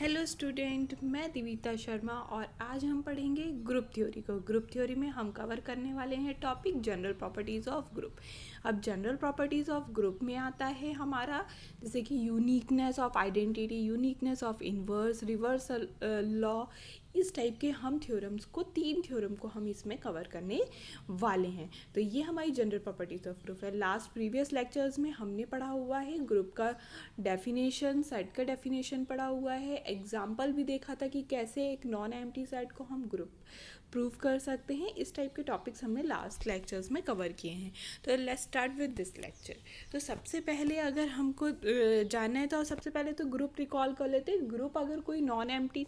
Hello student, मैं दिविता शर्मा और आज हम पढ़ेंगे ग्रुप थ्योरी को। ग्रुप थ्योरी में हम कवर करने वाले हैं topic general properties of group. अब जनरल प्रॉपर्टीज़ ऑफ ग्रुप में आता है हमारा जैसे कि uniqueness of identity, uniqueness of inverse, reversal law, इस टाइप के हम थ्योरम्स को, 3 थ्योरम को हम इसमें कवर करने वाले हैं। तो ये हमारी जनरल प्रॉपर्टीज़ ऑफ ग्रुप है। लास्ट प्रीवियस लेक्चर्स में हमने पढ़ा हुआ है ग्रुप का डेफिनेशन, सेट का डेफिनेशन पढ़ा हुआ है, एग्जाम्पल भी देखा था कि कैसे एक नॉन एम्प्टी सेट को हम ग्रुप प्रूव कर सकते हैं। इस टाइप के टॉपिक्स हमने लास्ट लेक्चर्स में कवर किए हैं। तो let's start with this lecture. तो सबसे पहले अगर हमको जानना है तो सबसे पहले तो ग्रुप रिकॉल कर लेते हैं। ग्रुप अगर कोई नॉन एम्प्टी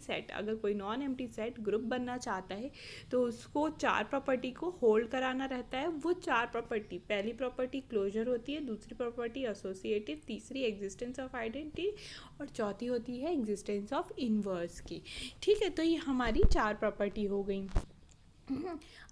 सेट ग्रुप बनना चाहता है तो उसको 4 प्रॉपर्टी को होल्ड कराना रहता है। वो 4 प्रॉपर्टी, पहली प्रॉपर्टी क्लोजर होती है, दूसरी प्रॉपर्टी एसोसिएटिव, तीसरी एग्जिस्टेंस ऑफ आइडेंटिटी और चौथी होती है एग्जिस्टेंस ऑफ इनवर्स की। ठीक है, तो ये हमारी 4 प्रॉपर्टी हो गई।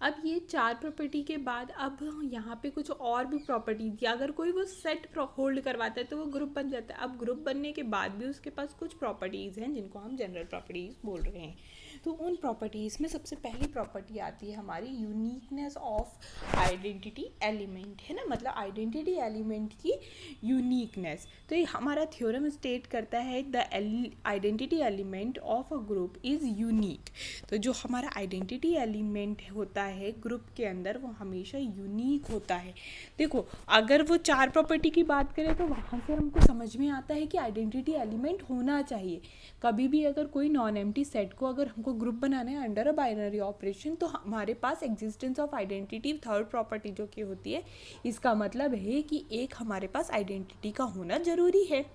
अब ये 4 प्रॉपर्टी के बाद अब यहाँ पे कुछ और भी प्रॉपर्टीज, अगर कोई वो सेट होल्ड करवाता है तो वो ग्रुप बन जाता है। अब ग्रुप बनने के बाद भी उसके पास कुछ प्रॉपर्टीज़ हैं जिनको हम जनरल प्रॉपर्टीज़ बोल रहे हैं। तो उन प्रॉपर्टीज़ में सबसे पहली प्रॉपर्टी आती है हमारी यूनिकनेस ऑफ आइडेंटिटी एलिमेंट, है ना, मतलब आइडेंटिटी एलिमेंट की यूनिकनेस। तो ये हमारा थ्योरम स्टेट करता है the identity element of a group is unique. तो जो हमारा आइडेंटिटी एलिमेंट होता है ग्रुप के अंदर वो हमेशा यूनिक होता है। देखो, अगर वो 4 प्रॉपर्टी की बात करें तो वहाँ से हमको समझ में आता है कि आइडेंटिटी एलिमेंट होना चाहिए। कभी भी अगर कोई नॉन एम्प्टी सेट को अगर हमको ग्रुप बनाना है अंडर अ बाइनरी ऑपरेशन तो हमारे पास existence of identity third property जो कि होती है, इसका मतलब है कि एक हमारे पास आइडेंटिटी का होना ज़रूरी है।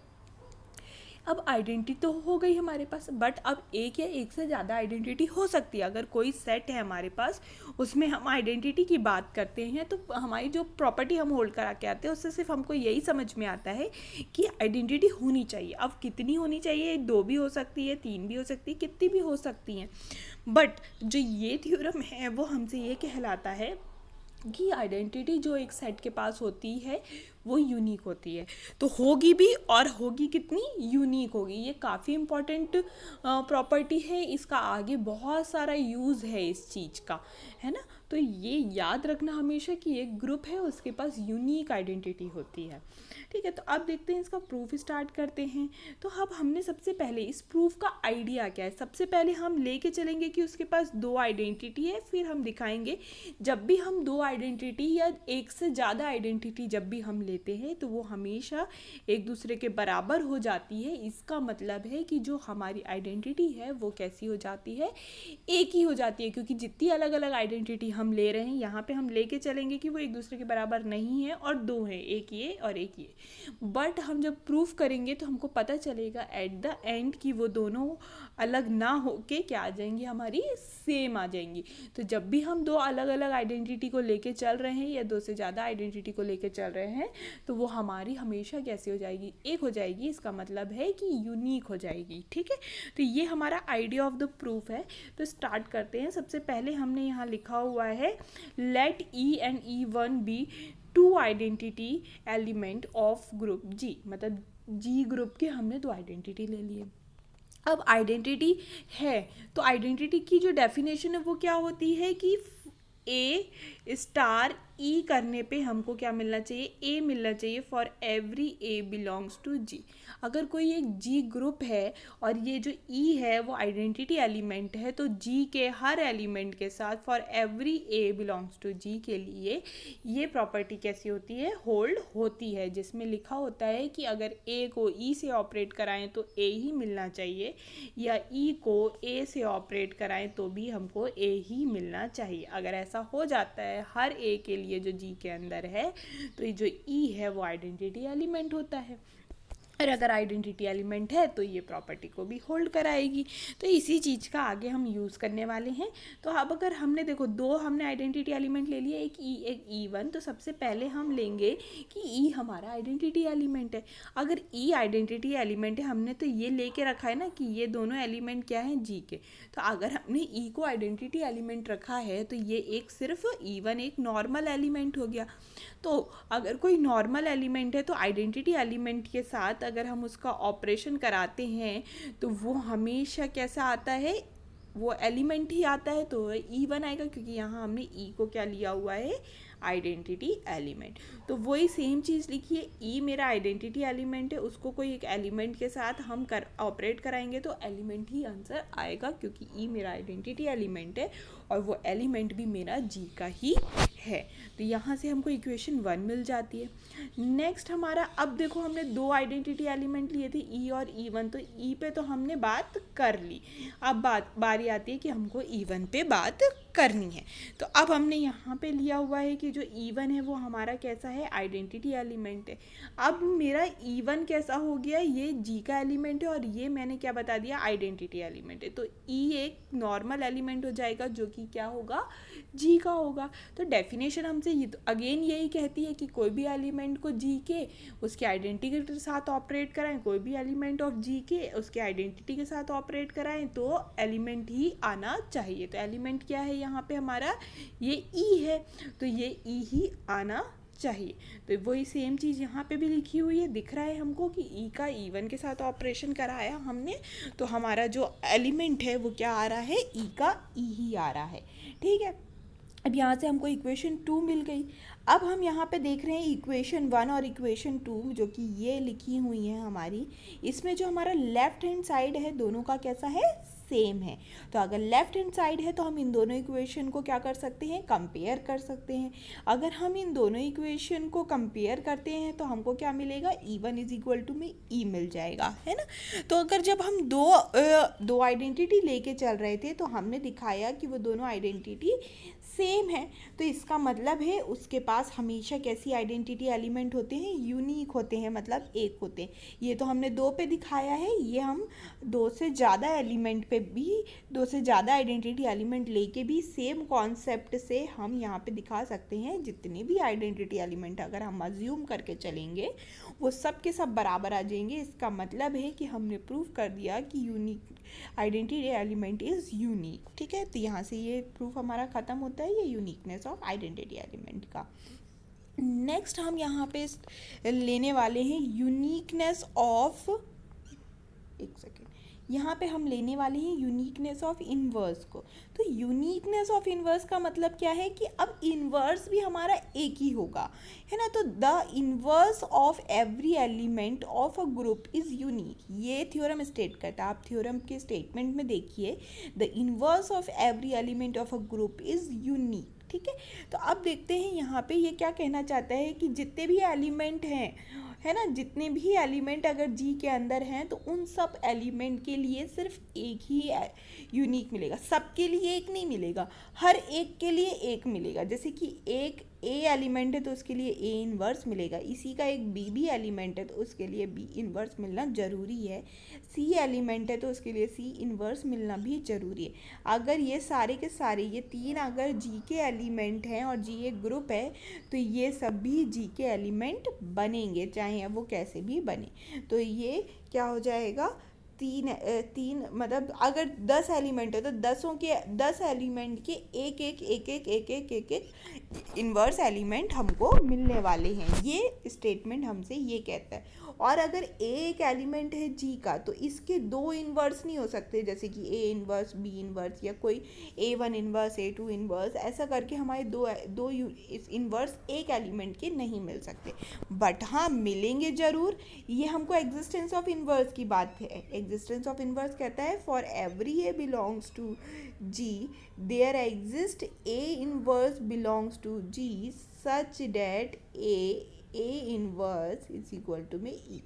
अब आइडेंटिटी तो हो गई हमारे पास, बट अब एक या एक से ज़्यादा आइडेंटिटी हो सकती है। अगर कोई सेट है हमारे पास, उसमें हम आइडेंटिटी की बात करते हैं तो हमारी जो प्रॉपर्टी हम होल्ड करा के आते हैं उससे सिर्फ हमको यही समझ में आता है कि आइडेंटिटी होनी चाहिए। अब कितनी होनी चाहिए, 2 भी हो सकती है, 3 भी हो सकती है, कितनी भी हो सकती हैं। बट जो ये थ्योरम है वो हमसे ये कहलाता है कि आइडेंटिटी जो एक सेट के पास होती है वो यूनिक होती है। तो होगी भी, और होगी कितनी, यूनिक होगी। ये काफ़ी इम्पॉर्टेंट प्रॉपर्टी है, इसका आगे बहुत सारा यूज़ है इस चीज़ का, है ना। तो ये याद रखना हमेशा कि एक ग्रुप है उसके पास यूनिक आइडेंटिटी होती है। ठीक है, तो अब देखते हैं इसका प्रूफ स्टार्ट करते हैं। तो अब हमने सबसे पहले इस प्रूफ का आइडिया क्या है, सबसे पहले हम लेके चलेंगे कि उसके पास 2 आइडेंटिटी है। फिर हम दिखाएंगे जब भी हम 2 आइडेंटिटी या एक से ज़्यादा आइडेंटिटी जब भी हम लेते हैं तो वो हमेशा एक दूसरे के बराबर हो जाती है। इसका मतलब है कि जो हमारी आइडेंटिटी है वो कैसी हो जाती है, एक ही हो जाती है। क्योंकि जितनी अलग अलग आइडेंटिटी हम ले रहे हैं यहाँ पे हम लेके चलेंगे कि वो एक दूसरे के बराबर नहीं है और 2 हैं, एक ये और एक ये। बट हम जब प्रूफ करेंगे तो हमको पता चलेगा एट द एंड कि वो दोनों अलग ना होके क्या आ जाएंगी, हमारी सेम आ जाएंगी। तो जब भी हम 2 अलग अलग आइडेंटिटी को लेके चल रहे हैं या 2 से ज़्यादा आइडेंटिटी को लेके चल रहे हैं तो वो हमारी हमेशा कैसी हो जाएगी, एक हो जाएगी। इसका मतलब है कि यूनिक हो जाएगी। ठीक है, तो ये हमारा आइडिया ऑफ द प्रूफ है। तो स्टार्ट करते हैं। सबसे पहले हमने यहाँ लिखा हुआ है let E and E one be 2 identity element of group G, मतलब जी ग्रुप के हमने 2 आइडेंटिटी ले लिए। अब आइडेंटिटी है तो आइडेंटिटी की जो डेफिनेशन है वो क्या होती है कि ए स्टार ई करने पे हमको क्या मिलना चाहिए, ए मिलना चाहिए for every A belongs to G. अगर कोई एक जी ग्रुप है और ये जो ई है वो आइडेंटिटी एलिमेंट है तो जी के हर एलिमेंट के साथ for every A belongs to G के लिए ये प्रॉपर्टी कैसी होती है, होल्ड होती है। जिसमें लिखा होता है कि अगर ए को ई से ऑपरेट कराएं तो ए ही मिलना चाहिए, या ई को ए से ऑपरेट कराएं तो भी हमको ए ही मिलना चाहिए। अगर ऐसा हो जाता है हर ए के लिए जो जी के अंदर है तो ये जो ई है वो आइडेंटिटी एलिमेंट होता है। और अगर आइडेंटिटी एलिमेंट है तो ये प्रॉपर्टी को भी होल्ड कराएगी। तो इसी चीज़ का आगे हम यूज़ करने वाले हैं। तो अब अगर हमने देखो 2 हमने आइडेंटिटी एलिमेंट ले लिए, एक ई वन, तो सबसे पहले हम लेंगे कि ई हमारा आइडेंटिटी एलिमेंट है। अगर ई आइडेंटिटी एलिमेंट है, हमने तो ये लेके रखा है ना कि ये दोनों एलिमेंट क्या हैं, जी के। तो अगर हमने ई को आइडेंटिटी एलिमेंट रखा है तो ये एक सिर्फ ई वन एक नॉर्मल एलिमेंट हो गया। तो अगर कोई नॉर्मल एलिमेंट है तो आइडेंटिटी एलिमेंट के साथ अगर हम उसका ऑपरेशन कराते हैं तो वो हमेशा कैसा आता है, वो एलिमेंट ही आता है, तो E1 आएगा क्योंकि यहाँ हमने E को क्या लिया हुआ है, आइडेंटिटी एलिमेंट। तो वही सेम चीज़ लिखिए, E मेरा आइडेंटिटी एलिमेंट है, उसको कोई एक एलिमेंट के साथ हम ऑपरेट कराएंगे तो एलिमेंट ही आंसर आएगा क्योंकि E मेरा आइडेंटिटी एलिमेंट है और वो एलिमेंट भी मेरा G का ही है। तो यहाँ से हमको इक्वेशन 1 मिल जाती है। नेक्स्ट हमारा, अब देखो हमने दो आइडेंटिटी एलिमेंट लिए थे E और E1, तो E पे तो हमने बात कर ली। अब बारी आती है कि हमको E1 पे बात करनी है। तो अब हमने यहाँ पे लिया हुआ है कि जो E1 है वो हमारा कैसा है, आइडेंटिटी एलिमेंट है। अब मेरा E1 कैसा हो गया, ये G का एलिमेंट है और ये मैंने क्या बता दिया, आइडेंटिटी एलिमेंट है। तो E एक नॉर्मल एलिमेंट हो जाएगा जो कि क्या होगा, G का होगा। तो डेफिनेशन हमसे ये तो अगेन यही कहती है कि कोई भी एलिमेंट को G के उसके आइडेंटिटी के साथ ऑपरेट कराएं, कोई भी एलिमेंट ऑफ G के उसके आइडेंटिटी के साथ ऑपरेट कराएं तो एलिमेंट ही आना चाहिए। तो एलिमेंट क्या है यहाँ पे हमारा, ये E है, तो ये E ही आना चाहिए। तो वही सेम चीज़ यहाँ पे भी लिखी हुई है, दिख रहा है हमको कि E का E1 के साथ ऑपरेशन कराया हमने, तो हमारा जो एलिमेंट है वो क्या आ रहा है, E का E ही आ रहा है। ठीक है, अब यहाँ से हमको इक्वेशन 2 मिल गई। अब हम यहाँ पे देख रहे हैं इक्वेशन 1 और इक्वेशन 2 जो कि ये लिखी हुई है हमारी, इसमें जो हमारा लेफ्ट हैंड साइड है दोनों का कैसा है, सेम है। तो अगर लेफ्ट हैंड साइड है तो हम इन दोनों इक्वेशन को क्या कर सकते हैं, कंपेयर कर सकते हैं। अगर हम इन दोनों इक्वेशन को कंपेयर करते हैं तो हमको क्या मिलेगा, E1 इज इक्वल टू में E मिल जाएगा, है ना। तो अगर जब हम दो आइडेंटिटी लेके चल रहे थे तो हमने दिखाया कि वो दोनों आइडेंटिटी सेम है, तो इसका मतलब है उसके पास हमेशा कैसी आइडेंटिटी एलिमेंट होते हैं, यूनिक होते हैं, मतलब एक होते हैं। ये तो हमने दो पे दिखाया है, ये हम दो से ज़्यादा एलिमेंट पे भी, दो से ज़्यादा आइडेंटिटी एलिमेंट लेके भी सेम कॉन्सेप्ट से हम यहाँ पे दिखा सकते हैं। जितने भी आइडेंटिटी एलिमेंट अगर हम अज्यूम करके चलेंगे वो सब के सब बराबर आ जाएंगे। इसका मतलब है कि हमने प्रूव कर दिया कि unique identity element is unique. ठीक है, तो यहाँ से ये प्रूफ हमारा ख़त्म होता है, ये यूनिकनेस ऑफ आइडेंटिटी एलिमेंट का। नेक्स्ट हम यहाँ पे लेने वाले हैं यूनिकनेस ऑफ, एक सेकेंड, यहाँ पे हम लेने वाले हैं यूनिकनेस ऑफ इन्वर्स को। तो यूनिकनेस ऑफ इन्वर्स का मतलब क्या है कि अब इन्वर्स भी हमारा एक ही होगा, है ना। तो the inverse of every element of a group is unique, ये थ्योरम स्टेट करता है। आप थ्योरम के स्टेटमेंट में देखिए, the inverse of every element of a group is unique. ठीक है, तो अब देखते हैं यहाँ पे ये क्या कहना चाहता है कि जितने भी एलिमेंट हैं, है ना, जितने भी एलिमेंट अगर जी के अंदर हैं तो उन सब एलिमेंट के लिए सिर्फ एक ही यूनिक मिलेगा, सबके लिए एक नहीं मिलेगा, हर एक के लिए एक मिलेगा। जैसे कि एक ए एलिमेंट है तो उसके लिए ए इन्वर्स मिलेगा, इसी का एक बी भी एलिमेंट है तो उसके लिए बी इन्वर्स मिलना ज़रूरी है, सी एलिमेंट है तो उसके लिए सी इन्वर्स मिलना भी ज़रूरी है। अगर ये सारे के सारे, ये तीन अगर जी के एलिमेंट हैं और जी एक ग्रुप है तो ये सब भी जी के एलिमेंट बनेंगे, चाहे वो कैसे भी बने। तो ये क्या हो जाएगा, तीन मतलब अगर 10 एलिमेंट है तो 10 एलिमेंट के एक इन्वर्स एलिमेंट हमको मिलने वाले हैं, ये स्टेटमेंट हमसे ये कहता है। और अगर एक एलिमेंट है जी का तो इसके दो इन्वर्स नहीं हो सकते, जैसे कि ए इन्वर्स बी इन्वर्स या कोई A1 इन्वर्स A2 इन्वर्स, ऐसा करके हमारे दो इन्वर्स एक एलिमेंट के नहीं मिल सकते। बट हाँ मिलेंगे ज़रूर, ये हमको एग्जिस्टेंस ऑफ इन्वर्स की बात है। एग्जिस्टेंस ऑफ इन्वर्स कहता है for every A belongs to G there exist A inverse belongs to G such that A inverse is equal to में ई,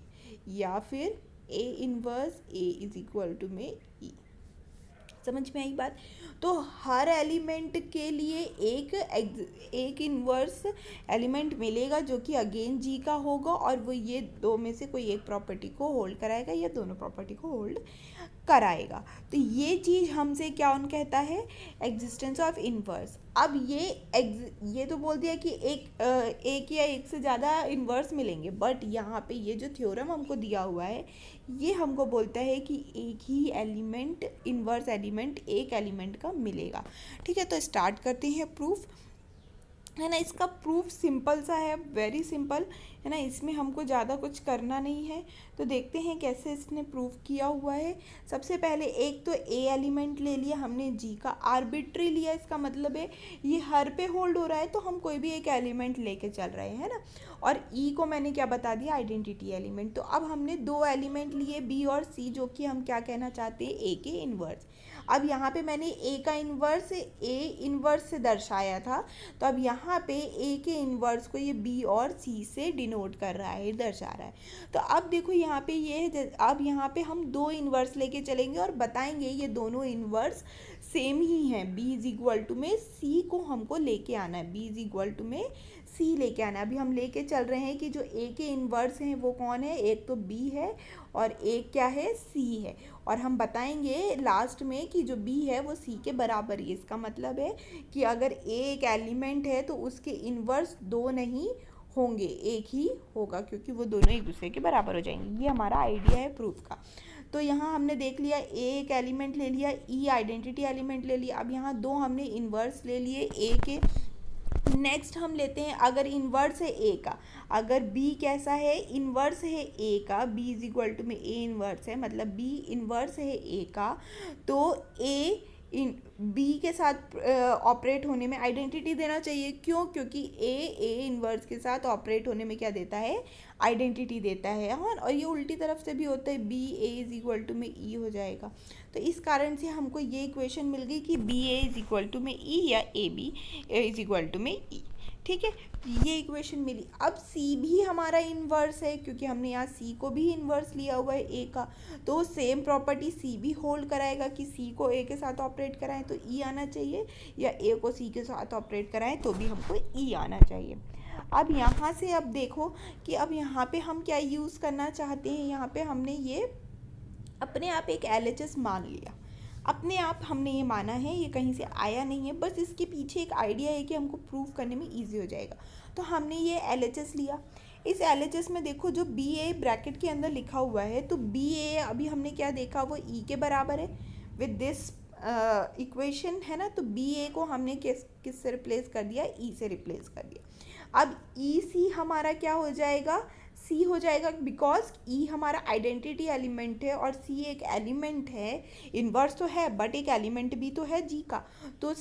या फिर A inverse A is equal to में E. समझ में आई बात। तो हर एलिमेंट के लिए एक इन्वर्स एलिमेंट मिलेगा जो कि अगेन जी का होगा और वो ये दो में से कोई एक प्रॉपर्टी को होल्ड कराएगा या दोनों प्रॉपर्टी को होल्ड कराएगा। तो ये चीज़ हमसे क्या ऑन कहता है, एग्जिस्टेंस ऑफ इन्वर्स। अब ये तो बोल दिया कि एक या एक से ज़्यादा इन्वर्स मिलेंगे, बट यहाँ पे ये जो थ्योरम हमको दिया हुआ है ये हमको बोलता है कि एक ही एलिमेंट, इन्वर्स एलिमेंट एक एलिमेंट का मिलेगा। ठीक है, तो स्टार्ट करते हैं प्रूफ। है ना। इसका प्रूफ सिंपल सा है, वेरी सिंपल है ना, इसमें हमको ज़्यादा कुछ करना नहीं है। तो देखते हैं कैसे इसने प्रूफ किया हुआ है। सबसे पहले एक तो ए एलिमेंट ले लिया हमने, जी का आर्बिट्री लिया, इसका मतलब है ये हर पे होल्ड हो रहा है, तो हम कोई भी एक एलिमेंट लेके चल रहे हैं ना। और ई को मैंने क्या बता दिया, आइडेंटिटी एलिमेंट। तो अब हमने दो एलिमेंट लिए बी और सी, जो कि हम क्या कहना चाहते हैं, ए के इन्वर्स। अब यहाँ पे मैंने ए का इन्वर्स ए इन्वर्स से दर्शाया था, तो अब यहाँ पे ए के इन्वर्स को ये बी और सी से डिनोट कर रहा है, दर्शा रहा है। तो अब देखो यहाँ पे ये है, अब यहाँ पे हम दो इन्वर्स लेके चलेंगे और बताएंगे ये दोनों इन्वर्स सेम ही हैं। बी इज इक्वल टू में सी को हमको लेके आना है, बी इज इक्वल टू में सी लेके आना है। अभी हम लेके चल रहे हैं कि जो ए के इन्वर्स हैं वो कौन है, एक तो बी है और एक क्या है, सी है। और हम बताएंगे लास्ट में कि जो बी है वो सी के बराबर ही है। इसका मतलब है कि अगर ए एक एलिमेंट है तो उसके इन्वर्स दो नहीं होंगे, एक ही होगा, क्योंकि वो दोनों एक दूसरे के बराबर हो जाएंगे। ये हमारा आइडिया है प्रूफ का। तो यहाँ हमने देख लिया ए एक एलिमेंट ले लिया, ई आइडेंटिटी एलिमेंट ले लिया। अब यहाँ दो हमने इन्वर्स ले लिए ए के। नेक्स्ट हम लेते हैं, अगर इन्वर्स है ए का, अगर बी कैसा है, इन्वर्स है ए का, बी इज इक्वल टू में ए इन्वर्स है, मतलब बी इन्वर्स है ए का, तो ए इन बी के साथ ऑपरेट होने में आइडेंटिटी देना चाहिए। क्यों? क्योंकि ए इन्वर्स के साथ ऑपरेट होने में क्या देता है, आइडेंटिटी देता है। हाँ, और ये उल्टी तरफ से भी होता है, b a is equal to में ई हो जाएगा। तो इस कारण से हमको ये इक्वेशन मिल गई कि b a is equal to में ई या a b is equal to में ई। ठीक है, ये इक्वेशन मिली। अब सी भी हमारा इन्वर्स है, क्योंकि हमने यहाँ सी को भी इन्वर्स लिया हुआ है ए का, तो सेम प्रॉपर्टी सी भी होल्ड कराएगा कि सी को ए के साथ ऑपरेट कराएं तो ई आना चाहिए, या ए को सी के साथ ऑपरेट कराएं तो भी हमको ई आना चाहिए। अब यहाँ से अब देखो कि अब यहाँ पे हम क्या यूज़ करना चाहते हैं। यहाँ पे हमने ये अपने आप एक LHS मान लिया, अपने आप हमने ये माना है, ये कहीं से आया नहीं है, बस इसके पीछे एक आइडिया है कि हमको प्रूफ करने में इजी हो जाएगा। तो हमने ये LHS लिया। इस LHS में देखो जो बी ए ब्रैकेट के अंदर लिखा हुआ है, तो बी ए अभी हमने क्या देखा, वो ई के बराबर है विद दिस इक्वेशन, है ना। तो बी ए को हमने किस से रिप्लेस कर दिया, ई से रिप्लेस कर दिया। अब ई सी हमारा क्या हो जाएगा, सी हो जाएगा, बिकॉज ई हमारा आइडेंटिटी एलिमेंट है और सी एक एलिमेंट है, इन्वर्स तो है बट एक एलिमेंट भी तो है जी का। तो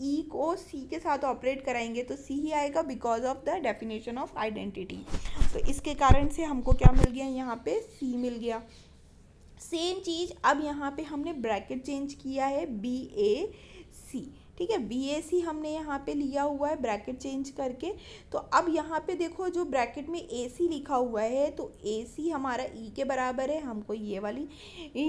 ई को सी के साथ ऑपरेट कराएंगे तो सी ही आएगा, because of the definition of identity. तो इसके कारण से हमको क्या मिल गया, यहाँ पे सी मिल गया। सेम चीज़ अब यहाँ पे हमने ब्रैकेट चेंज किया है, बी ए सी, ठीक है, बी ए सी हमने यहाँ पे लिया हुआ है ब्रैकेट चेंज करके। तो अब यहाँ पे देखो जो ब्रैकेट में ए सी लिखा हुआ है, तो ए सी हमारा ई के बराबर है, हमको ये वाली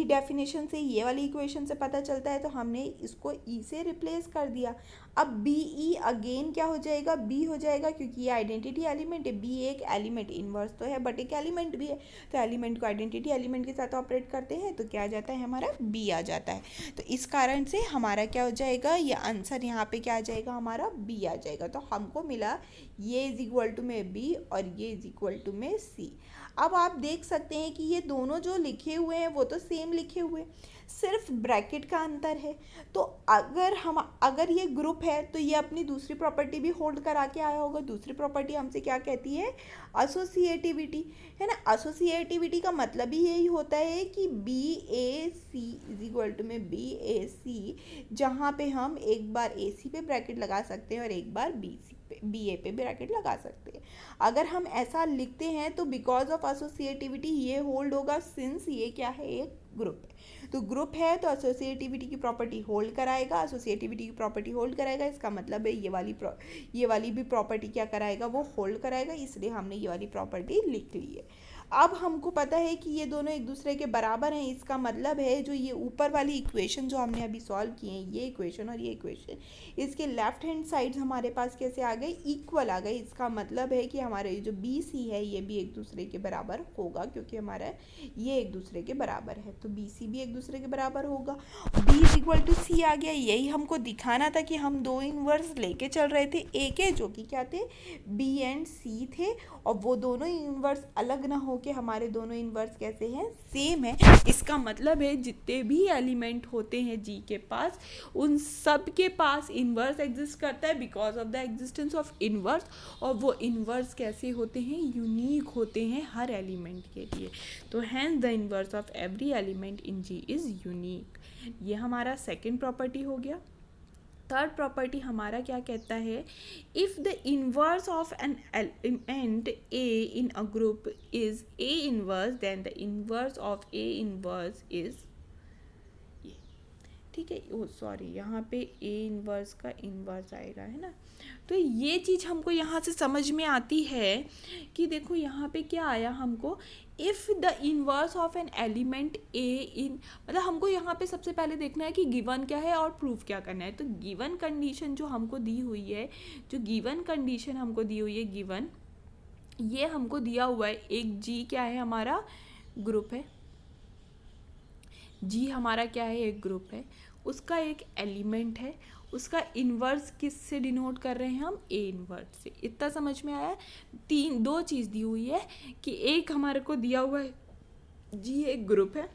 डेफिनेशन से, ये वाली इक्वेशन से पता चलता है, तो हमने इसको ई से रिप्लेस कर दिया। अब बी ई अगेन क्या हो जाएगा, बी हो जाएगा, क्योंकि ये आइडेंटिटी एलिमेंट है। बी एक एलिमेंट, इन्वर्स तो है बट एक एलिमेंट भी है, तो एलिमेंट को आइडेंटिटी एलिमेंट के साथ ऑपरेट करते हैं तो क्या आ जाता है, हमारा बी आ जाता है। तो इस कारण से हमारा क्या हो जाएगा, ये आंसर यहाँ पे क्या आ जाएगा, हमारा बी आ जाएगा। तो हमको मिला ये इज इक्वल टू में बी और ये इज इक्वल टू में सी। अब आप देख सकते हैं कि ये दोनों जो लिखे हुए हैं वो तो सेम लिखे हुए, सिर्फ ब्रैकेट का अंतर है। तो अगर ये ग्रुप है तो ये अपनी दूसरी प्रॉपर्टी भी होल्ड करा के आया होगा। दूसरी प्रॉपर्टी हमसे क्या कहती है, एसोसिएटिविटी, है ना। एसोसिएटिविटी का मतलब ही यही होता है कि b a c is equal to में बी ए सी, जहाँ पे हम एक बार ए सी पे ब्रैकेट लगा सकते हैं और एक बार बी ए पे ब्रैकेट लगा सकते हैं। अगर हम ऐसा लिखते हैं तो बिकॉज ऑफ एसोसिएटिविटी ये होल्ड होगा, सिंस ये क्या है, एक ग्रुप है। तो ग्रुप है तो एसोसिएटिविटी की प्रॉपर्टी होल्ड कराएगा, एसोसिएटिविटी की प्रॉपर्टी होल्ड कराएगा, इसका मतलब है ये वाली भी प्रॉपर्टी क्या कराएगा, वो होल्ड कराएगा, इसलिए हमने ये वाली प्रॉपर्टी लिख ली है। अब हमको पता है कि ये दोनों एक दूसरे के बराबर हैं, इसका मतलब है जो ये ऊपर वाली इक्वेशन जो हमने अभी सॉल्व किए हैं, ये इक्वेशन और ये इक्वेशन, इसके लेफ्ट हैंड साइड हमारे पास कैसे आ गए, इक्वल आ गए। इसका मतलब है कि हमारे जो बी सी है ये भी एक दूसरे के बराबर होगा, क्योंकि हमारा ये एक दूसरे के बराबर है, तो बी सी भी एक दूसरे के बराबर होगा। बी इज इक्वल टू सी आ गया। यही हमको दिखाना था कि हम दो इन्वर्स लेके चल रहे थे, एक है जो कि क्या थे, बी एंड सी थे, और वो दोनों इन्वर्स अलग ना हो कि हमारे दोनों इन्वर्स कैसे हैं, सेम है। इसका मतलब है जितने भी एलिमेंट होते हैं जी के पास, उन सब के पास इन्वर्स एग्जिस्ट करता है because of the existence of inverse. और वो इन्वर्स कैसे होते हैं, यूनिक होते हैं हर एलिमेंट के लिए। तो hence the inverse of every element in G is unique. ये हमारा सेकेंड प्रॉपर्टी हो गया। थर्ड प्रॉपर्टी हमारा क्या कहता है, if the inverse of an element A in a group is a inverse then the inverse of a inverse is ये, ठीक है। ओ सॉरी, यहाँ पे ए इन्वर्स का इन्वर्स आएगा, है ना। तो ये चीज़ हमको यहाँ से समझ में आती है कि देखो यहाँ पे क्या आया हमको, if the inverse of an element A in, मतलब हमको यहाँ पे सबसे पहले देखना है कि गिवन क्या है और प्रूफ क्या करना है। तो गिवन कंडीशन जो हमको दी हुई है, जो गिवन कंडीशन हमको दी हुई है, गिवन ये हमको दिया हुआ है, एक जी क्या है हमारा, ग्रुप है। जी हमारा क्या है, एक ग्रुप है, उसका एक एलिमेंट है, उसका इन्वर्स किस से डिनोट कर रहे हैं हम, ए इन्वर्स से। इतना समझ में आया। दो चीज़ दी हुई है कि एक हमारे को दिया हुआ है जी एक ग्रुप है,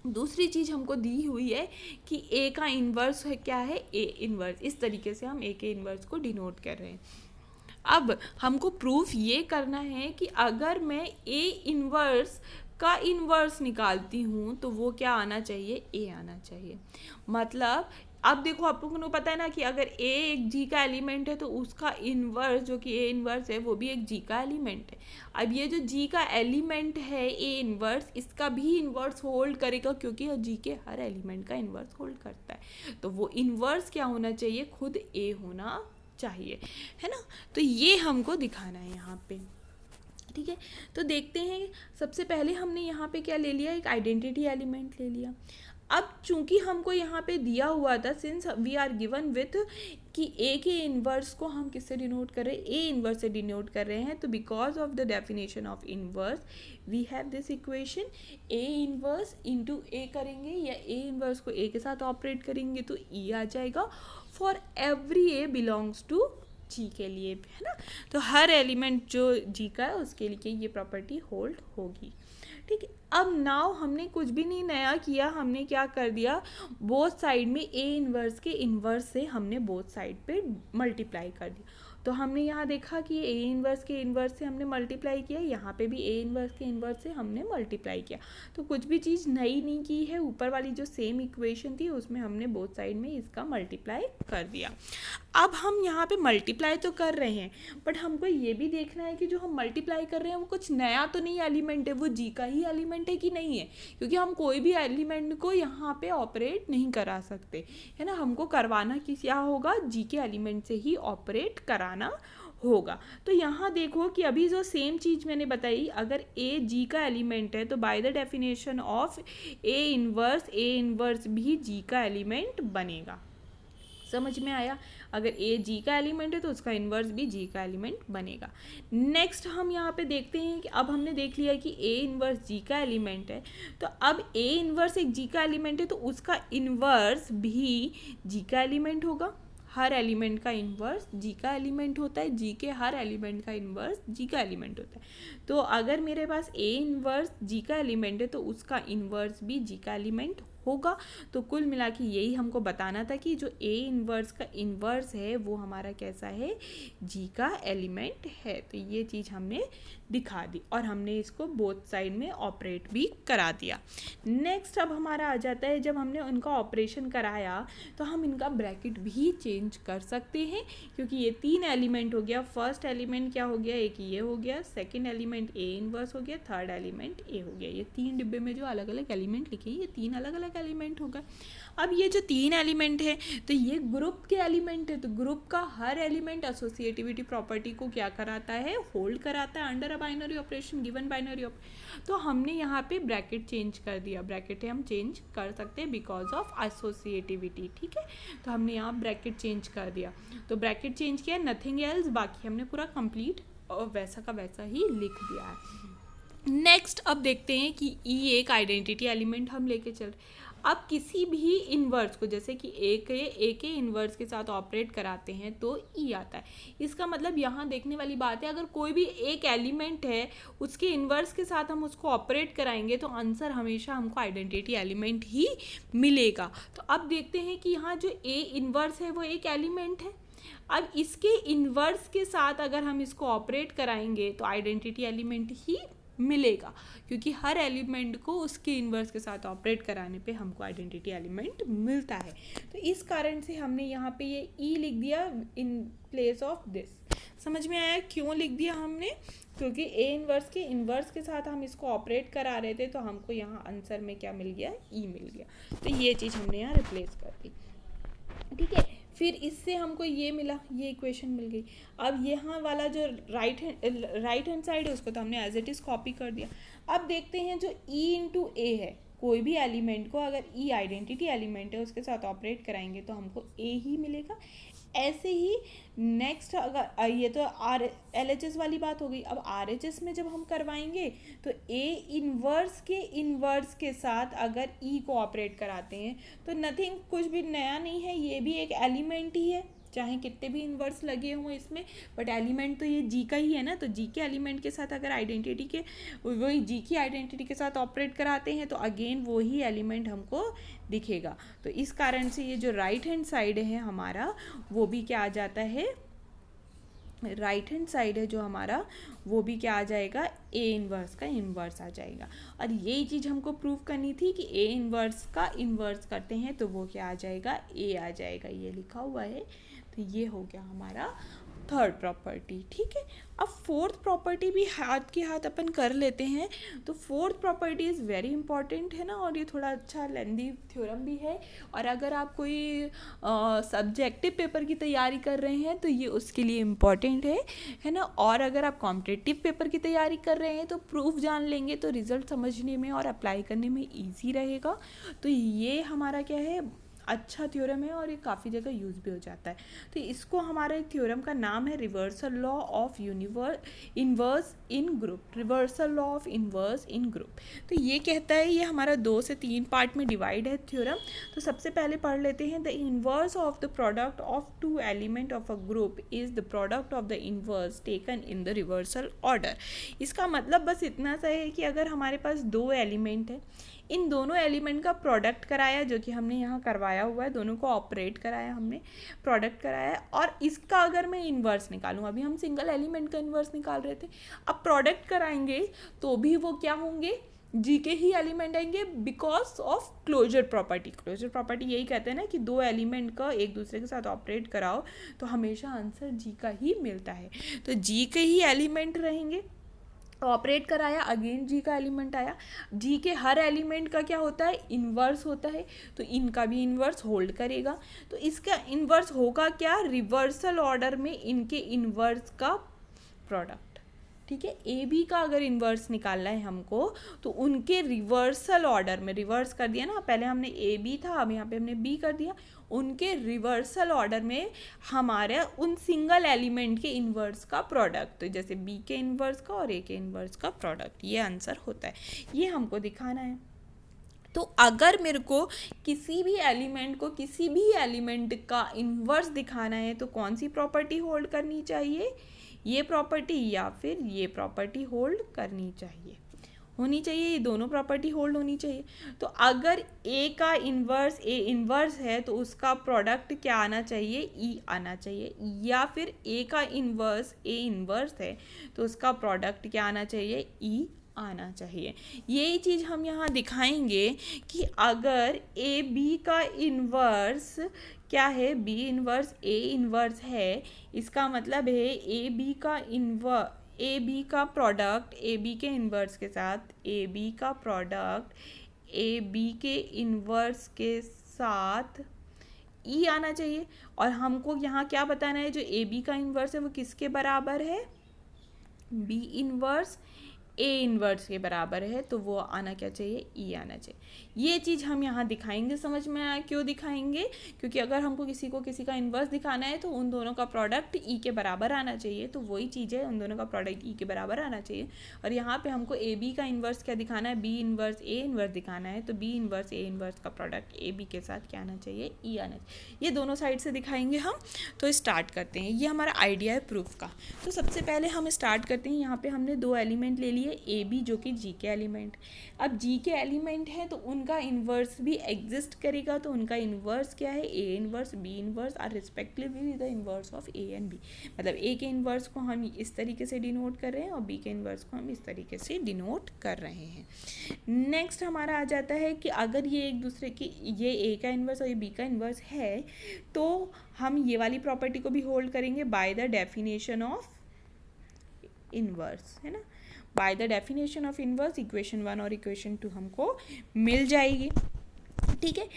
दूसरी चीज़ हमको दी हुई है कि ए का इन्वर्स है क्या है, ए इन्वर्स। इस तरीके से हम ए के इन्वर्स को डिनोट कर रहे हैं। अब हमको प्रूफ ये करना है कि अगर मैं ए इन्वर्स का इन्वर्स निकालती हूँ तो वो क्या आना चाहिए, ए आना चाहिए। मतलब अब देखो, आप लोगों को पता है ना कि अगर ए एक जी का एलिमेंट है तो उसका इन्वर्स जो कि ए इन्वर्स है वो भी एक जी का एलिमेंट है। अब ये जो जी का एलिमेंट है ए इन्वर्स, इसका भी इन्वर्स होल्ड करेगा क्योंकि जी के हर एलिमेंट का इन्वर्स होल्ड करता है। तो वो इन्वर्स क्या होना चाहिए, खुद ए होना चाहिए, है ना। तो ये हमको दिखाना है यहाँ पे, ठीक है। तो देखते हैं, सबसे पहले हमने यहाँ पे क्या ले लिया, एक आइडेंटिटी एलिमेंट ले लिया। अब चूंकि हमको यहाँ पे दिया हुआ था, since we are given with कि ए के इन्वर्स को हम किससे डिनोट कर रहे हैं, ए इन्वर्स से डिनोट कर रहे हैं। तो because of the definition of inverse we have this equation, A inverse into A करेंगे या ए इन्वर्स को ए के साथ ऑपरेट करेंगे तो ई आ जाएगा for every A belongs to G के लिए, है ना। तो हर एलिमेंट जो जी का है उसके लिए ये प्रॉपर्टी होल्ड होगी, ठीक है। अब नाउ हमने कुछ भी नहीं नया किया, हमने क्या कर दिया, बोथ साइड में ए इन्वर्स के इन्वर्स से हमने बोथ साइड पे मल्टीप्लाई कर दिया। तो हमने यहाँ देखा कि ए इन्वर्स के इन्वर्स से हमने मल्टीप्लाई किया, यहाँ पे भी ए इन्वर्स के इन्वर्स से हमने मल्टीप्लाई किया। तो कुछ भी चीज़ नई नहीं की है, ऊपर वाली जो सेम इक्वेशन थी उसमें हमने बोथ साइड में इसका मल्टीप्लाई कर दिया। अब हम यहाँ पे मल्टीप्लाई तो कर रहे हैं, बट हमको ये भी देखना है कि जो हम मल्टीप्लाई कर रहे हैं वो कुछ नया तो नहीं एलिमेंट है, वो जी का ही एलिमेंट है कि नहीं है, क्योंकि हम कोई भी एलिमेंट को यहाँ पे ऑपरेट नहीं करा सकते, है ना। हमको करवाना क्या होगा, जी के एलिमेंट से ही ऑपरेट कराना होगा। तो यहाँ देखो कि अभी जो सेम चीज़ मैंने बताई, अगर ए जी का एलिमेंट है तो by the definition of a inverse भी जी का एलिमेंट बनेगा। समझ में आया, अगर ए जी का एलिमेंट है तो उसका इन्वर्स भी जी का एलिमेंट बनेगा। नेक्स्ट हम यहाँ पे देखते हैं कि अब हमने देख लिया कि ए इन्वर्स जी का एलिमेंट है, तो अब ए इन्वर्स एक जी का एलिमेंट है तो उसका इन्वर्स भी जी का एलिमेंट होगा। हर एलिमेंट का इन्वर्स जी का एलिमेंट होता है, जी के हर एलिमेंट का इन्वर्स जी का एलिमेंट होता है। तो अगर मेरे पास ए इन्वर्स जी का एलिमेंट है तो उसका इन्वर्स भी जी का एलिमेंट होगा। तो कुल मिला के यही हमको बताना था कि जो ए इन्वर्स का इन्वर्स है वो हमारा कैसा है, जी का एलिमेंट है। तो ये चीज़ हमने दिखा दी और हमने इसको बोथ साइड में ऑपरेट भी करा दिया। नेक्स्ट अब हमारा आ जाता है, जब हमने उनका ऑपरेशन कराया तो हम इनका ब्रैकेट भी चेंज कर सकते हैं, क्योंकि ये तीन एलिमेंट हो गया। फर्स्ट एलिमेंट क्या हो गया, एक ये हो गया, सेकेंड एलिमेंट ए इन्वर्स हो गया, थर्ड एलिमेंट ए हो गया। ये तीन डिब्बे में जो अलग अलग एलिमेंट लिखे हैं ये तीन अलग अलग एलिमेंट हो गए। अब ये जो तीन एलिमेंट है तो ये ग्रुप के एलिमेंट है, तो ग्रुप का हर एलिमेंट एसोसिएटिविटी प्रॉपर्टी को क्या कराता है, होल्ड कराता है under a binary operation, given binary operation. तो हमने यहाँ पे ब्रैकेट चेंज कर दिया, ब्रैकेट है हम चेंज कर सकते हैं बिकॉज ऑफ एसोसिएटिविटी, ठीक है। तो हमने यहाँ ब्रैकेट चेंज कर दिया, तो ब्रैकेट चेंज किया, नथिंग एल्स, बाकी हमने पूरा कंप्लीट और वैसा का वैसा ही लिख दिया है। नेक्स्ट अब देखते हैं कि ई एक आइडेंटिटी एलिमेंट हम लेके चल रहे। अब किसी भी इन्वर्स को, जैसे कि ए के इन्वर्स के साथ ऑपरेट कराते हैं तो ई आता है। इसका मतलब यहाँ देखने वाली बात है, अगर कोई भी एक एलिमेंट है उसके इन्वर्स के साथ हम उसको ऑपरेट कराएंगे तो आंसर हमेशा हमको आइडेंटिटी एलिमेंट ही मिलेगा। तो अब देखते हैं कि यहाँ जो ए इन्वर्स है वो एक एलिमेंट है। अब इसके इन्वर्स के साथ अगर हम इसको ऑपरेट कराएंगे तो आइडेंटिटी एलिमेंट ही मिलेगा, क्योंकि हर एलिमेंट को उसके इन्वर्स के साथ ऑपरेट कराने पे हमको आइडेंटिटी एलिमेंट मिलता है। तो इस कारण से हमने यहाँ पे ये ई लिख दिया इन प्लेस ऑफ दिस। समझ में आया क्यों लिख दिया हमने? क्योंकि ए इन्वर्स के इन्वर्स के साथ हम इसको ऑपरेट करा रहे थे, तो हमको यहाँ आंसर में क्या मिल गया? ई मिल गया। तो ये चीज़ हमने यहाँ रिप्लेस कर दी। ठीक है, फिर इससे हमको ये मिला, ये इक्वेशन मिल गई। अब यहाँ वाला जो राइट हैंड साइड है उसको तो हमने एज इट इज़ कॉपी कर दिया। अब देखते हैं जो ई इंटू ए है, कोई भी एलिमेंट को अगर ई आइडेंटिटी एलिमेंट है उसके साथ ऑपरेट कराएंगे तो हमको ए ही मिलेगा। ऐसे ही नेक्स्ट, अगर ये तो आर एल एच एस वाली बात हो गई। अब आर एच एस में जब हम करवाएंगे तो ए इन्वर्स के साथ अगर ई को ऑपरेट कराते हैं तो नथिंग, कुछ भी नया नहीं है, ये भी एक एलिमेंट ही है, चाहे कितने भी इन्वर्स लगे हों इसमें, बट एलिमेंट तो ये जी का ही है ना। तो जी के एलिमेंट के साथ अगर आइडेंटिटी के वही जी की आइडेंटिटी के साथ ऑपरेट कराते हैं तो अगेन वही एलिमेंट हमको दिखेगा। तो इस कारण से ये जो राइट हैंड साइड है हमारा वो भी क्या आ जाता है, राइट हैंड साइड है जो हमारा वो भी क्या आ जाएगा, ए इन्वर्स का इन्वर्स आ जाएगा। और यही चीज़ हमको प्रूव करनी थी कि ए इन्वर्स का इन्वर्स करते हैं तो वो क्या आ जाएगा, ए आ जाएगा। ये लिखा हुआ है। तो ये हो गया हमारा थर्ड प्रॉपर्टी। ठीक है, अब फोर्थ प्रॉपर्टी भी हाथ के हाथ अपन कर लेते हैं। तो fourth property is very important है ना, और ये थोड़ा अच्छा लेंदी थ्योरम भी है। और अगर आप कोई सब्जेक्टिव पेपर की तैयारी कर रहे हैं तो ये उसके लिए इम्पॉर्टेंट है ना। और अगर आप कॉम्पिटिटिव पेपर की तैयारी कर रहे हैं तो प्रूफ जान लेंगे तो रिजल्ट समझने में और अप्लाई करने में ईजी रहेगा। तो ये हमारा क्या है, अच्छा थ्योरम है और ये काफ़ी जगह यूज़ भी हो जाता है। तो इसको हमारे थ्योरम का नाम है reversal law of inverse in group. Reversal law of inverse in group. तो ये कहता है, ये हमारा 2 से 3 पार्ट में डिवाइड है थ्योरम। तो सबसे पहले पढ़ लेते हैं, the inverse of the product of 2 element of a group is the product of the inverse taken in the reversal order. इसका मतलब बस इतना सा है कि अगर हमारे पास 2 एलिमेंट है, इन दोनों एलिमेंट का प्रोडक्ट कराया, जो कि हमने यहाँ करवाया हुआ है, दोनों को ऑपरेट कराया हमने, प्रोडक्ट कराया, और इसका अगर मैं इन्वर्स निकालूँ, अभी हम सिंगल एलिमेंट का इन्वर्स निकाल रहे थे, अब प्रोडक्ट कराएंगे तो भी वो क्या होंगे, जी के ही एलिमेंट आएंगे, because of closure property. Closure property यही कहते हैं ना कि 2 एलिमेंट का एक दूसरे के साथ ऑपरेट कराओ तो हमेशा आंसर जी का ही मिलता है। तो जी के ही एलिमेंट रहेंगे, ऑपरेट कराया, अगेन जी का एलिमेंट आया। जी के हर एलिमेंट का क्या होता है, इन्वर्स होता है, तो इनका भी इन्वर्स होल्ड करेगा। तो इसका इन्वर्स होगा क्या, रिवर्सल ऑर्डर में इनके इन्वर्स का प्रोडक्ट। ठीक है, ए बी का अगर इन्वर्स निकालना है हमको तो उनके रिवर्सल ऑर्डर में, रिवर्स कर दिया ना, पहले हमने ए बी था, अब यहाँ पे हमने बी कर दिया, उनके रिवर्सल ऑर्डर में हमारे उन सिंगल एलिमेंट के इन्वर्स का प्रोडक्ट, तो जैसे बी के इन्वर्स का और ए के इन्वर्स का प्रोडक्ट, ये आंसर होता है। ये हमको दिखाना है। तो अगर मेरे को किसी भी एलिमेंट का इन्वर्स दिखाना है तो कौन सी प्रॉपर्टी होल्ड करनी चाहिए, ये प्रॉपर्टी या फिर ये प्रॉपर्टी होल्ड करनी चाहिए, होनी चाहिए, ये दोनों प्रॉपर्टी होल्ड होनी चाहिए। तो अगर ए का इन्वर्स ए इन्वर्स है तो उसका प्रोडक्ट क्या आना चाहिए, ई आना चाहिए, या फिर ए का इन्वर्स ए इन्वर्स है तो उसका प्रोडक्ट क्या आना चाहिए, ई आना चाहिए। यही चीज़ हम यहाँ दिखाएंगे कि अगर ए बी का इन्वर्स क्या है, बी इन्वर्स ए इन्वर्स है, इसका मतलब है ए बी का प्रोडक्ट ए बी के इन्वर्स के साथ, ए बी का प्रोडक्ट ए बी के इन्वर्स के साथ ई आना चाहिए। और हमको यहाँ क्या बताना है, जो ए बी का इन्वर्स है वो किसके बराबर है, बी इन्वर्स ए इन्वर्स के बराबर है, तो वो आना क्या चाहिए, ई आना चाहिए। ये चीज़ हम यहाँ दिखाएंगे, समझ में आया क्यों दिखाएंगे, क्योंकि अगर हमको किसी का इन्वर्स दिखाना है तो उन दोनों का प्रोडक्ट ई के बराबर आना चाहिए, तो वही चीज़ है, उन दोनों का प्रोडक्ट ई के बराबर आना चाहिए। और यहाँ पे हमको ए बी का इन्वर्स क्या दिखाना है, बी इन्वर्स ए इन्वर्स दिखाना है, तो बी इन्वर्स ए इन्वर्स का प्रोडक्ट ए बी के साथ क्या आना चाहिए, ई आना चाहिए। ये दोनों साइड से दिखाएंगे हम। तो स्टार्ट करते हैं, ये हमारा आइडिया है प्रूफ का। तो सबसे पहले हम स्टार्ट करते हैं, यहाँ पे हमने दो एलिमेंट ले लिए ए बी, जो कि जी के एलिमेंट। अब जी के एलिमेंट है तो उनका इन्वर्स भी एग्जिस्ट करेगा, तो उनका इन्वर्स क्या है, A inverse B inverse are respectively the inverse of A and B. मतलब ए के इन्वर्स को हम इस तरीके से डिनोट कर रहे हैं और बी के इन्वर्स को हम इस तरीके से डिनोट कर रहे हैं। नेक्स्ट हमारा आ जाता है कि अगर ये एक दूसरे की, ये ए का इन्वर्स और ये बी का इन्वर्स है, तो हम ये वाली प्रॉपर्टी को भी होल्ड करेंगे by the definition of inverse, है ना। By the definition of inverse equation 1 और इक्वेशन 2 हमको मिल जाएगी। ठीक है,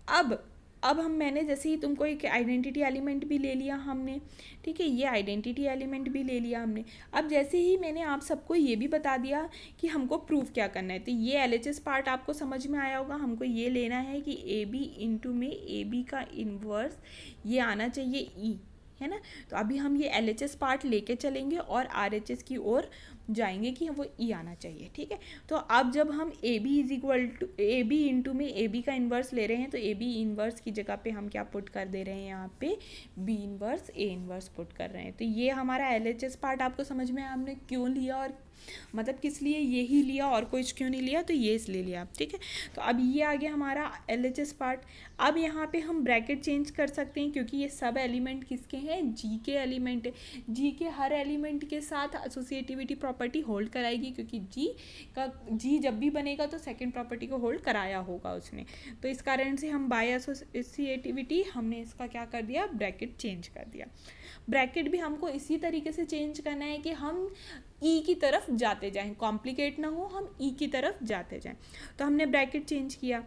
अब मैंने जैसे ही तुमको एक आइडेंटिटी एलिमेंट भी ले लिया हमने, ठीक है, ये आइडेंटिटी एलिमेंट भी ले लिया हमने। अब जैसे ही मैंने आप सबको ये भी बता दिया कि हमको प्रूफ क्या करना है, तो ये LHS पार्ट आपको समझ में आया होगा। हमको ये लेना है कि ए बी इंटू में ए बी का इन्वर्स ये आना चाहिए ई, है ना। तो अभी हम ये LHS पार्ट लेके चलेंगे और RHS की ओर जाएंगे कि वो ई आना चाहिए। ठीक है, तो अब जब हम a b is equal to a b into में ए बी का इन्वर्स ले रहे हैं, तो ए बी इन्वर्स की जगह पे हम क्या पुट कर दे रहे हैं, यहाँ पे B inverse A inverse put कर रहे हैं। तो ये हमारा LHS पार्ट आपको समझ में आया हमने क्यों लिया और मतलब किस लिए ये ही लिया और कुछ क्यों नहीं लिया, तो ये इसलिए लिया। ठीक है, तो अब ये आ गया हमारा LHS पार्ट। अब यहाँ पे हम ब्रैकेट चेंज कर सकते हैं, क्योंकि ये सब एलिमेंट किसके हैं, जी के एलिमेंट है। जी के हर एलिमेंट के साथ एसोसिएटिविटी प्रॉपर्टी होल्ड कराएगी, क्योंकि जी जब भी बनेगा तो सेकंड प्रॉपर्टी को होल्ड कराया होगा उसने। तो इस कारण से हम बाय एसोसिएटिविटी हमने इसका क्या कर दिया, ब्रैकेट चेंज कर दिया। ब्रैकेट भी हमको इसी तरीके से चेंज करना है कि हम ई की तरफ जाते जाएं, कॉम्प्लिकेट ना हो, हम ई की तरफ जाते जाएं। तो हमने ब्रैकेट चेंज किया।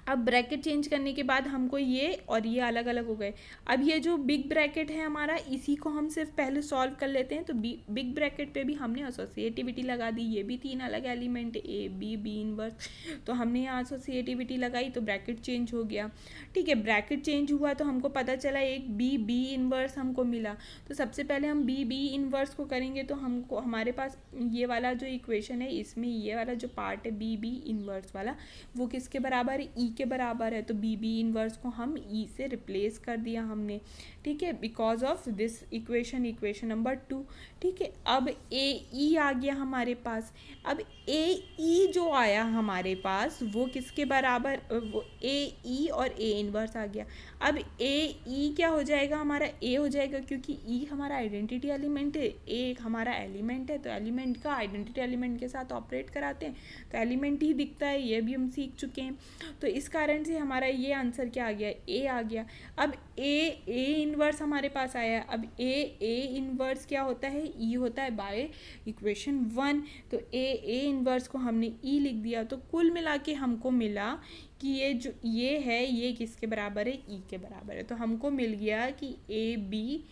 अब ब्रैकेट चेंज करने के बाद हमको ये और ये अलग अलग हो गए। अब ये जो बिग ब्रैकेट है हमारा, इसी को हम सिर्फ पहले सॉल्व कर लेते हैं। तो बिग ब्रैकेट पे भी हमने एसोसिएटिविटी लगा दी, ये भी तीन अलग element a b b inverse, तो हमने यहाँ एसोसिएटिविटी लगाई तो ब्रैकेट चेंज हो गया। ठीक है, ब्रैकेट चेंज हुआ तो हमको पता चला एक बी बी इनवर्स हमको मिला। तो सबसे पहले हम बी बी इनवर्स को करेंगे, तो हमको हमारे पास ये वाला जो इक्वेशन है, इसमें ये वाला जो पार्ट है बी बी इनवर्स वाला, वो किसके बराबर है, ई के बराबर है। तो बी बी इनवर्स को हम ई से रिप्लेस कर दिया हमने। ठीक है, because of this equation number 2। ठीक है, अब ए ई आ गया हमारे पास। अब ए ई जो आया हमारे पास वो किसके बराबर, वो ए ई और ए इनवर्स आ गया। अब ए ई क्या हो जाएगा, हमारा ए हो जाएगा, क्योंकि ई हमारा आइडेंटिटी एलिमेंट है, ए एक हमारा एलिमेंट है, तो एलिमेंट का आइडेंटिटी एलिमेंट के साथ ऑपरेट कराते हैं तो एलिमेंट ही दिखता है, ये भी हम सीख चुके हैं। तो इस कारण से हमारा ये आंसर क्या आ गया, ए आ गया। अब ए इनवर्स हमारे पास आया। अब ए इनवर्स क्या होता है, ई होता है बाय इक्वेशन 1। तो ए इनवर्स को हमने ई लिख दिया। तो कुल मिला के हमको मिला कि ये जो ये है ये किसके बराबर है, ई के बराबर है। तो हमको मिल गया कि ए बी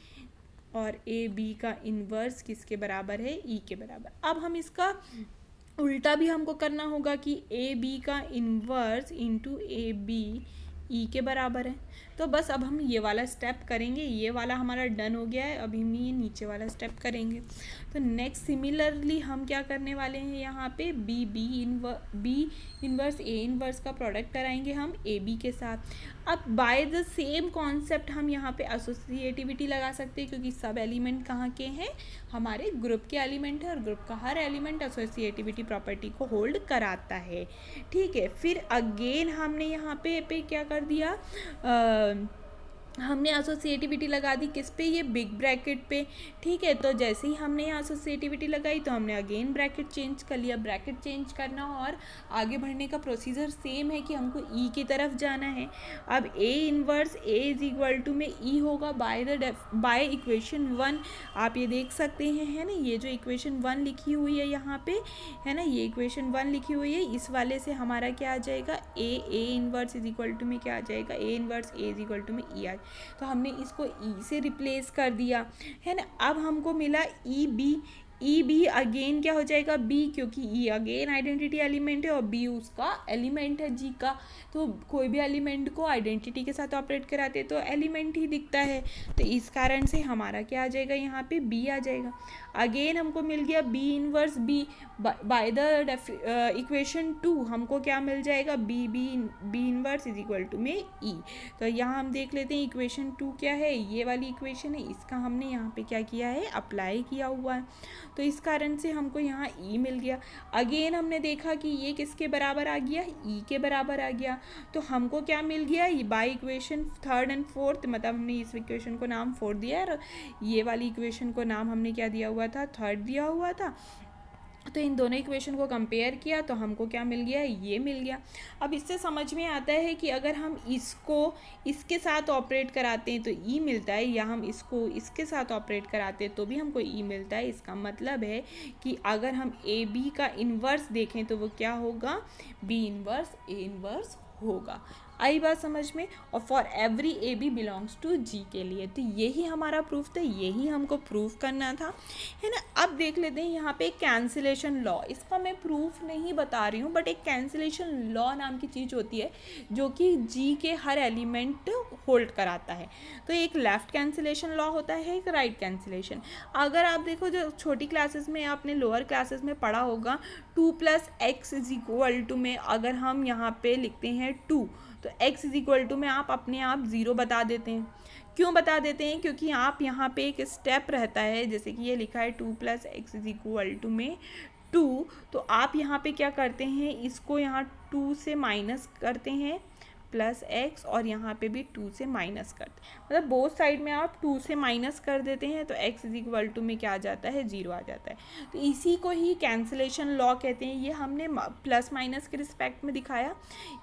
और ए बी का इन्वर्स किसके बराबर है, ई के बराबर। अब हम इसका उल्टा भी हमको करना होगा कि ए बी का inverse into a b e के बराबर है। तो बस अब हम ये वाला स्टेप करेंगे, ये वाला हमारा डन हो गया है। अभी हम ये नीचे वाला स्टेप करेंगे। तो नेक्स्ट सिमिलरली हम क्या करने वाले हैं, यहाँ पे बी इनवर्स ए इनवर्स का प्रोडक्ट कराएंगे हम ए बी के साथ। अब बाय द सेम कॉन्सेप्ट हम यहाँ पे एसोसिएटिविटी लगा सकते हैं, क्योंकि सब एलिमेंट कहाँ के हैं, हमारे ग्रुप के एलिमेंट है और ग्रुप का हर एलिमेंट एसोसिएटिविटी प्रॉपर्टी को होल्ड कराता है। ठीक है, फिर अगेन हमने यहाँ पे क्या कर दिया, हमने एसोसिएटिविटी लगा दी किस पे, ये बिग ब्रैकेट पे। ठीक है, तो जैसे ही हमने यहाँ एसोसिएटिविटी लगाई तो हमने अगेन ब्रैकेट चेंज कर लिया। ब्रैकेट चेंज करना और आगे बढ़ने का प्रोसीजर सेम है कि हमको ई की तरफ जाना है। अब a inverse a is equal to में ई होगा बाय इक्वेशन 1। आप ये देख सकते हैं, है ना, ये जो इक्वेशन 1 लिखी हुई है यहाँ पे, है ना, ये इक्वेशन 1 लिखी हुई है, इस वाले से हमारा क्या आ जाएगा, a inverse is equal to में क्या आ जाएगा, a inverse a is equal to में ई आ। तो हमने इसको ई से रिप्लेस कर दिया, है ना। अब हमको मिला e b e b again क्या हो जाएगा बी, क्योंकि ई अगेन आइडेंटिटी एलिमेंट है और बी उसका एलिमेंट है जी का। तो कोई भी एलिमेंट को आइडेंटिटी के साथ ऑपरेट कराते तो एलिमेंट ही दिखता है, तो इस कारण से हमारा क्या आ जाएगा यहाँ पे बी आ जाएगा। अगेन हमको मिल गया b inverse b, by the equation 2 हमको क्या मिल जाएगा b inverse is equal to में ई। तो यहाँ हम देख लेते हैं इक्वेशन 2 क्या है, ये वाली इक्वेशन है, इसका हमने यहाँ पे क्या किया है अप्लाई किया हुआ है, तो इस कारण से हमको यहाँ ई मिल गया। अगेन हमने देखा कि ये किसके बराबर आ गया, ई के बराबर आ गया, तो हमको क्या मिल गया by equation 3rd and 4th, मतलब हमने इस इक्वेशन को नाम 4 दिया और ये वाली इक्वेशन को नाम हमने क्या दिया हुआ था 3rd दिया हुआ था। तो इन दोनों इक्वेशन को कंपेयर किया तो हमको क्या मिल गया, ये मिल गया। अब इससे समझ में आता है कि अगर हम इसको इसके साथ ऑपरेट कराते हैं तो ई मिलता है, या हम इसको इसके साथ ऑपरेट कराते हैं तो भी हमको ई मिलता है। इसका मतलब है कि अगर हम ए बी का इन्वर्स देखें तो वो क्या होगा, बी इन्वर्स ए इन्वर्स होगा। आई बात समझ में। और for every A B belongs to G के लिए, तो यही हमारा प्रूफ था, यही हमको प्रूफ करना था, है ना। अब देख लेते हैं यहाँ पे कैंसिलेशन लॉ, इसका मैं प्रूफ नहीं बता रही हूँ, बट एक कैंसिलेशन लॉ नाम की चीज़ होती है जो कि जी के हर एलिमेंट होल्ड कराता है। तो एक लेफ्ट कैंसिलेशन लॉ होता है, एक राइट कैंसिलेशन। अगर आप देखो जो छोटी क्लासेस में आपने लोअर क्लासेस में पढ़ा होगा 2 + x इज इक्वल टू में अगर हम यहाँ पे लिखते हैं 2 तो x इज इक्वल टू में आप अपने आप 0 बता देते हैं। क्यों बता देते हैं, क्योंकि आप यहाँ पे एक स्टेप रहता है, जैसे कि ये लिखा है 2 + x इज इक्वल टू में 2, तो आप यहाँ पे क्या करते हैं, इसको यहाँ 2 से माइनस करते हैं +x, और यहाँ पे भी 2 से माइनस करते हैं, मतलब बोथ साइड में आप 2 से माइनस कर देते हैं, तो x इज इक्वल टू में क्या आ जाता है 0 आ जाता है। तो इसी को ही कैंसिलेशन लॉ कहते हैं। ये हमने प्लस माइनस के रिस्पेक्ट में दिखाया,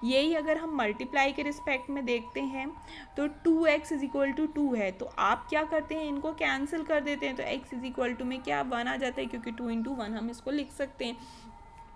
यही अगर हम मल्टीप्लाई के रिस्पेक्ट में देखते हैं तो 2x इज इक्वल टू 2 है, तो आप क्या करते हैं, इनको कैंसिल कर देते हैं, तो x इज इक्वल टू में क्या 1 आ जाता है, क्योंकि 2 × 1 हम इसको लिख सकते हैं।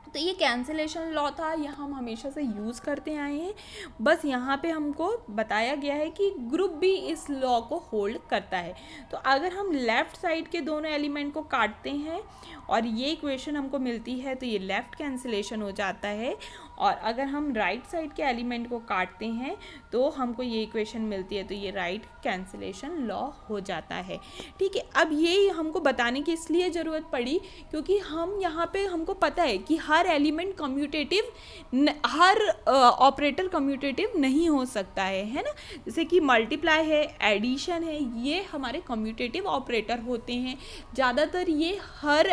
तो ये कैंसिलेशन लॉ था, यह हम हमेशा से यूज़ करते आए हैं, बस यहाँ पे हमको बताया गया है कि ग्रुप भी इस लॉ को होल्ड करता है। तो अगर हम लेफ़्ट साइड के दोनों एलिमेंट को काटते हैं और ये इक्वेशन हमको मिलती है तो ये लेफ़्ट कैंसिलेशन हो जाता है, और अगर हम राइट साइड के एलिमेंट को काटते हैं तो हमको ये इक्वेशन मिलती है, तो ये राइट कैंसिलेशन लॉ हो जाता है। ठीक है, अब ये हमको बताने की इसलिए ज़रूरत पड़ी क्योंकि हम यहाँ पे हमको पता है कि हर एलिमेंट कम्यूटेटिव, हर ऑपरेटर कम्यूटेटिव नहीं हो सकता है ना। जैसे कि मल्टीप्लाई है, एडिशन है, ये हमारे कम्यूटेटिव ऑपरेटर होते हैं। ज़्यादातर ये हर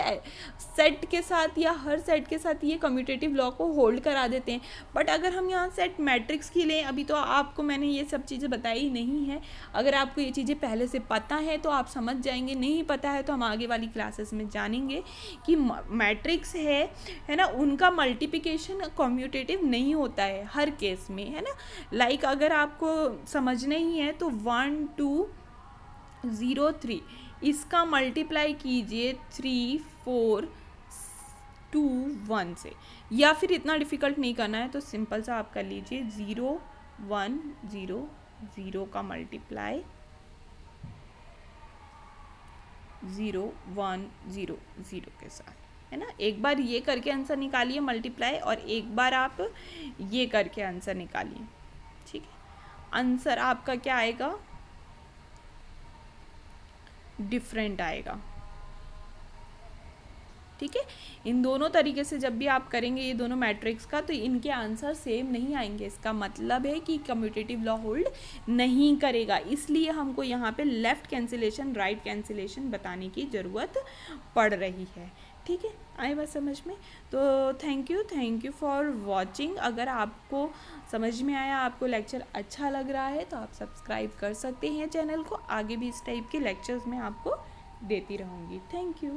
सेट के साथ या हर सेट के साथ ये कम्यूटेटिव लॉ को होल्ड करा देते हैं। बट अगर हम यहाँ सेट मैट्रिक्स की लें, अभी तो आपको मैंने ये सब चीज़ें बताई नहीं है, अगर आपको ये चीज़ें पहले से पता है तो आप समझ जाएंगे, नहीं पता है तो हम आगे वाली क्लासेस में जानेंगे कि मैट्रिक्स है ना, उनका मल्टीप्लिकेशन कम्यूटेटिव नहीं होता है हर केस में, है ना। लाइक अगर आपको समझना ही है तो 1 2 0 3 इसका मल्टीप्लाई कीजिए 3 4 2 1 से, या फिर इतना डिफ़िकल्ट नहीं करना है तो सिंपल सा आप कर लीजिए 0 1 0 0 का मल्टीप्लाई 0 1 0 0 के साथ, है ना। एक बार ये करके आंसर निकालिए मल्टीप्लाई, और एक बार आप ये करके आंसर निकालिए। ठीक है, आंसर आपका क्या आएगा, डिफरेंट आएगा। ठीक है, इन दोनों तरीके से जब भी आप करेंगे ये दोनों मैट्रिक्स का, तो इनके आंसर सेम नहीं आएंगे। इसका मतलब है कि कम्यूटेटिव लॉ होल्ड नहीं करेगा, इसलिए हमको यहाँ पे लेफ़्ट कैंसिलेशन राइट कैंसिलेशन बताने की ज़रूरत पड़ रही है। ठीक है, आए बात समझ में। तो थैंक यू फॉर वॉचिंग। अगर आपको समझ में आया, आपको लेक्चर अच्छा लग रहा है तो आप सब्सक्राइब कर सकते हैं चैनल को, आगे भी इस टाइप के लेक्चर्स में आपको देती रहूँगी। Thank you.